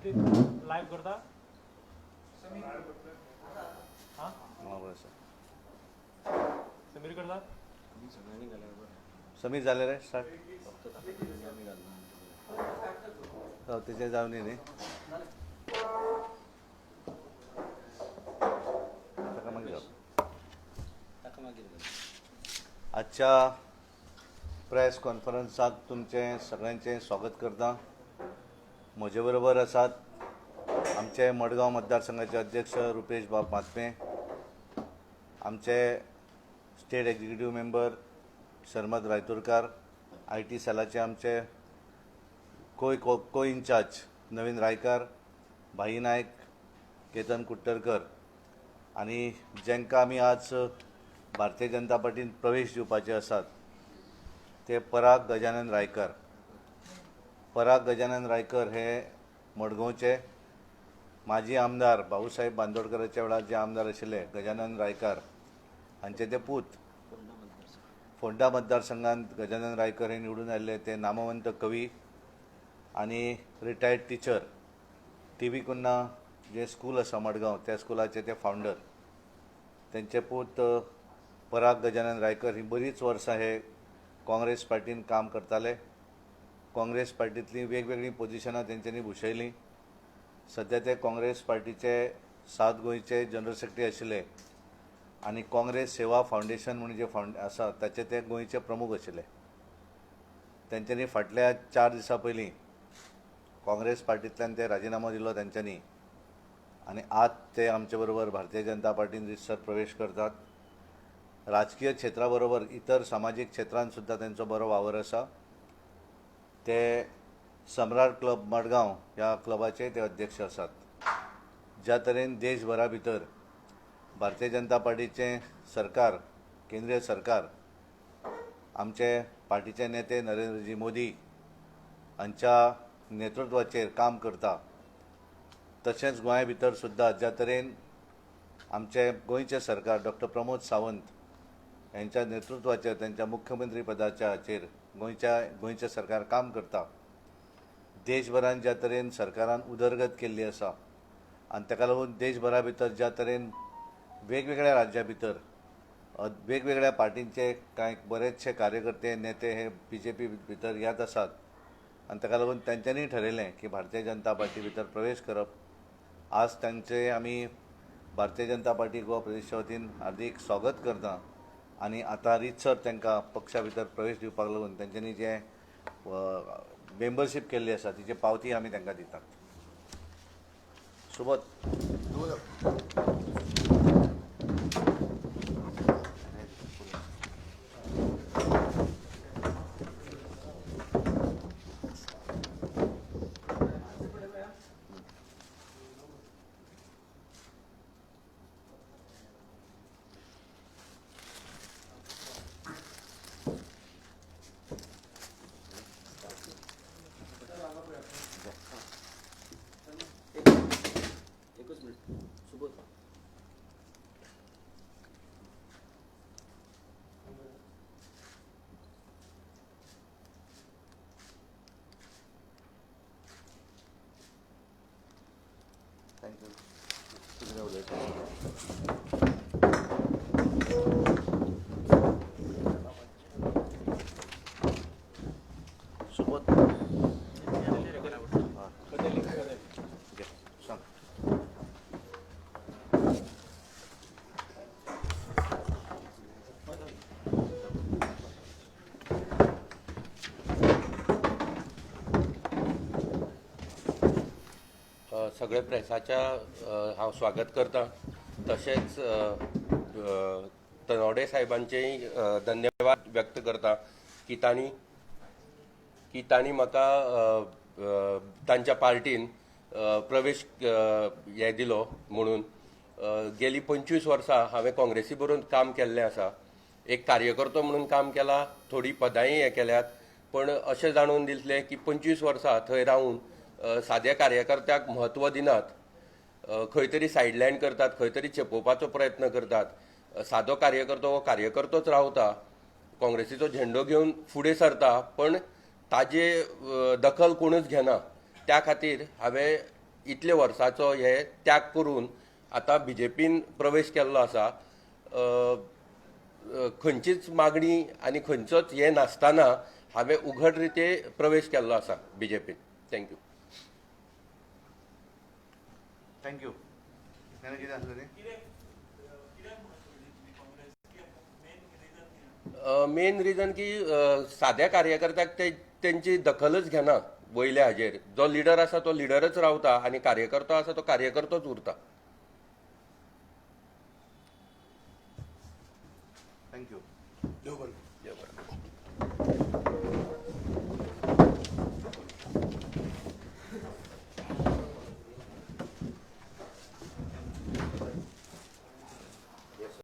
Live करता हां समीर करता समीर झाले रे स्टार्ट त्याचे जाऊन नाही आजच्या प्रेस कॉन्फरन्सात तुमचे सगळ्यांचे स्वागत करता. म्हजे बरोबर आसात आमचे मडगांव मतदारसंघाचे अध्यक्ष रुपेश बाब मातमे, आमचे state executive member Sharmad Raiturkar, IT सेलाचे आमचे को इन्चार्ज नवीन रायकार, भाई नायक, केतन कुट्टरकर आणि जेंका आमी आज भारतीय जनता पार्टीन प्रवेश दिवपाचे आसात ते पराग गजानन रायकर. पराग गजानन रायकर हे मडगांवचे माजी आमदार भाऊसाहेब बांदोडकरांच्या वेळार जे आमदार आशिल्ले गजानन रायकर हांचे ते पूत. फोंडा मतदारसंघात गजानन रायकर हे निवडून आयिल्ले ते नामवंत कवी आणि रिटायर्ड टीचर. TV कुन्ना जे स्कूल आसा मडगांव त्या स्कुलाचे ते फावंडर. त्यांचे पूत पराग गजानन रायकर ही बरीच वर्सां हे काँग्रेस पार्टीन काम करताले. काँग्रेस पार्टींतली वेगवेगळी पोजिशनां तेंच्यांनी भुशयलीं. सध्या ते काँग्रेस पार्टीचे सावथ गोंयचे जनरल सेक्रेटरी आशिल्ले आनी काँग्रेस सेवा फावंडेशन म्हणून जे आसा ताचे ते गोंयचे प्रमुख आशिल्ले. तेंच्यांनी फाटल्या 4 दिसां पयलीं काँग्रेस पार्टींतल्यान ते राजिनामो दिलो तेंच्यांनी आनी आज ते आमचे बरोबर भारतीय जनता पार्टीन रितसर प्रवेश करतात. राजकीय क्षेत्रा बरोबर इतर सामाजीक क्षेत्रांत सुद्दां तेंचो बरो वावर आसा. ते सम्राट क्लब मडगांव ह्या क्लबाचे ते अध्यक्ष आसात. ज्या तरेन देशभरा भितर भारतीय जनता पार्टीचे सरकार, केंद्रीय सरकार, आमचे पार्टीचे नेते नरेंद्रजी मोदी हांच्या नेतृत्वाचेर काम करता, तशेंच गोंया भितर सुद्दां ज्या तरेन आमचे गोंयचे सरकार डॉक्टर प्रमोद सावंत यांच्या नेतृत्वाचेर त्यांच्या मुख्यमंत्री पदाचेर गोंयचे सरकार काम करता. देशभरान ज्या तरेन सरकारान उदरगत केल्ली आसा आनी ताका लागून देशभरा भितर ज्या तरेन वेगवेगळ्या राज्यां भितर वेगवेगळ्या पार्टींचे कांय बरेचशे कार्यकर्ते नेते हे BJP भितर येत आसात आनी ताका लागून तेंच्यांनी ठरयलें की भारतीय जनता पार्टी भितर प्रवेश करप. आज तांचे आमी भारतीय जनता पार्टी गोवा प्रदेशा वतीन हार्दिक स्वागत करता आनी आतां रितसर तांकां पक्षा भितर प्रवेश दिवपाक लागून तेंच्यांनी जे मेंबरशीप केल्ली आसा तिची पावती आमी तांकां दितात. सुबोध सुबोध सगळे प्रेसाच्या हांव स्वागत करता. तशेंच तनवडे साहेबांचेय धन्यवाद व्यक्त करता की तांणी म्हाका तांच्या पार्टीन प्रवेश हे दिलो म्हणून. गेली 25 वर्सां हांवें काँग्रेसी बरोबर काम केल्लें आसा. एक कार्यकर्तो म्हणून काम केलां, थोडी पदांय हे केल्यात, पण अशें जाणून दिसलें की 25 वर्सां थंय रावून साद्या कार्यकर्त्याक म्हत्व दिनात, खंय तरी सायडलायन करतात, खंय तरी चेपोवपाचो प्रयत्न करतात. सादो कार्यकर्तो हो कार्यकर्तोच रावता, काँग्रेसीचो झेंडो घेवन फुडें सरता, पण ताजे दखल कोणूच घेना. त्या खातीर हांवें इतले वर्साचो हे त्याग करून आतां BJPन प्रवेश केल्लो आसा. खंयचीच मागणी आनी खंयचोच हे नासतना हांवें उघड रिते प्रवेश केल्लो आसा BJPन. थँक्यू. थँक्यू. कितें आसलें रे? मेन रिजन की साद्या कार्यकर्त्याक तेंची दखलच घेना वयल्या हाजेर. जो लिडर आसा तो लिडरच रावता आनी कार्यकर्तो आसा तो कार्यकर्तोच उरता.